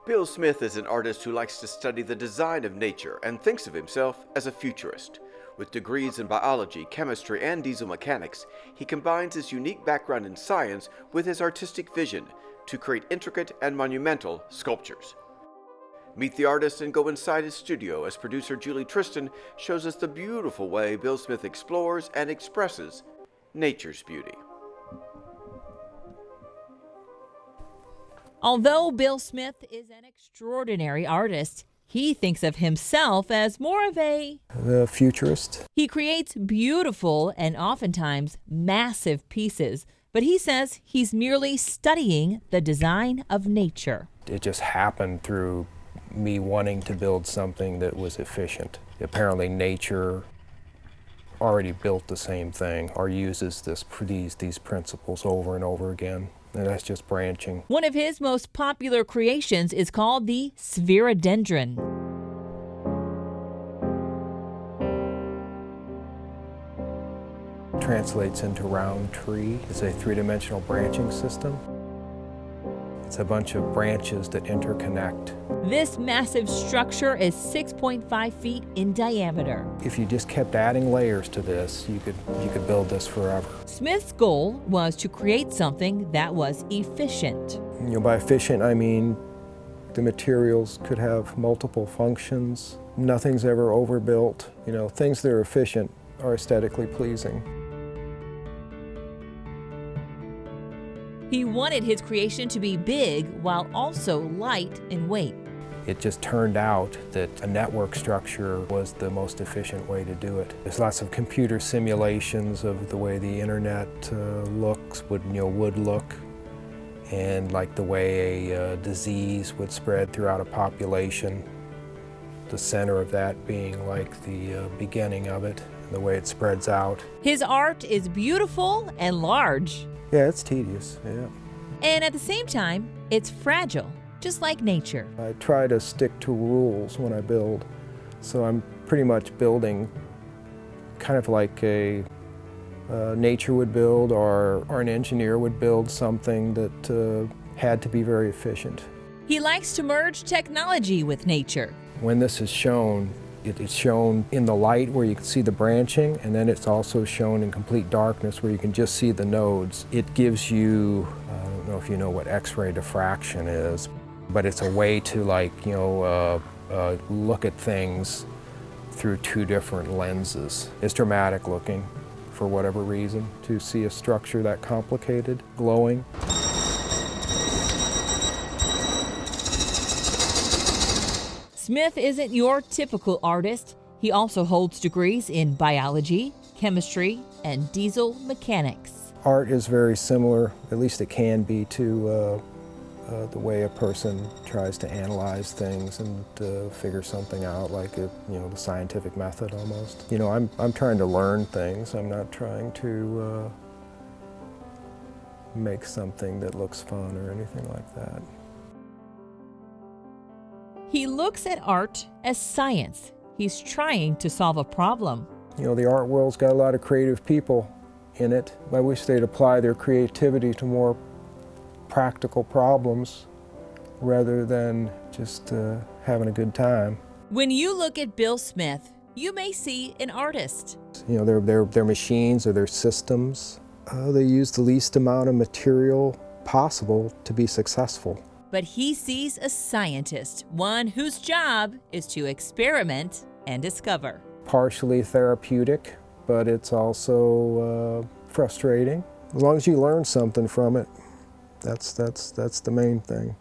Bill Smith is an artist who likes to study the design of nature and thinks of himself as a futurist. With degrees in biology, chemistry, and diesel mechanics, he combines his unique background in science with his artistic vision to create intricate and monumental sculptures. Meet the artist and go inside his studio as producer Julie Tristan shows us the beautiful way Bill Smith explores and expresses nature's beauty. Although Bill Smith is an extraordinary artist, he thinks of himself as more of the futurist. He creates beautiful and oftentimes massive pieces, but he says he's merely studying the design of nature. It just happened through me wanting to build something that was efficient. Apparently nature already built the same thing or uses these principles over and over again. And that's just branching. One of his most popular creations is called the spherodendron. Translates into round tree. It's a three-dimensional branching system. It's a bunch of branches that interconnect. This massive structure is 6.5 feet in diameter. If you just kept adding layers to this, you could build this forever. Smith's goal was to create something that was efficient. By efficient, I mean the materials could have multiple functions. Nothing's ever overbuilt. Things that are efficient are aesthetically pleasing. He wanted his creation to be big while also light in weight. It just turned out that a network structure was the most efficient way to do it. There's lots of computer simulations of the way the internet would look, and like the way a disease would spread throughout a population. The center of that being like the beginning of it, and the way it spreads out. His art is beautiful and large. Yeah, it's tedious, yeah. And at the same time, it's fragile, just like nature. I try to stick to rules when I build, so I'm pretty much building kind of like a nature would build or an engineer would build something that had to be very efficient. He likes to merge technology with nature. When this is shown, it's shown in the light where you can see the branching, and then it's also shown in complete darkness where you can just see the nodes. It gives you, I don't know if you know what X-ray diffraction is, but it's a way to look at things through two different lenses. It's dramatic looking for whatever reason, to see a structure that complicated, glowing. Smith isn't your typical artist. He also holds degrees in biology, chemistry, and diesel mechanics. Art is very similar, at least it can be, to the way a person tries to analyze things and figure something out, like the scientific method almost. I'm trying to learn things. I'm not trying to make something that looks fun or anything like that. He looks at art as science. He's trying to solve a problem. The art world's got a lot of creative people in it. I wish they'd apply their creativity to more practical problems rather than just having a good time. When you look at Bill Smith, you may see an artist. Their machines or their systems, they use the least amount of material possible to be successful. But he sees a scientist, one whose job is to experiment and discover. Partially therapeutic, but it's also frustrating. As long as you learn something from it, that's the main thing.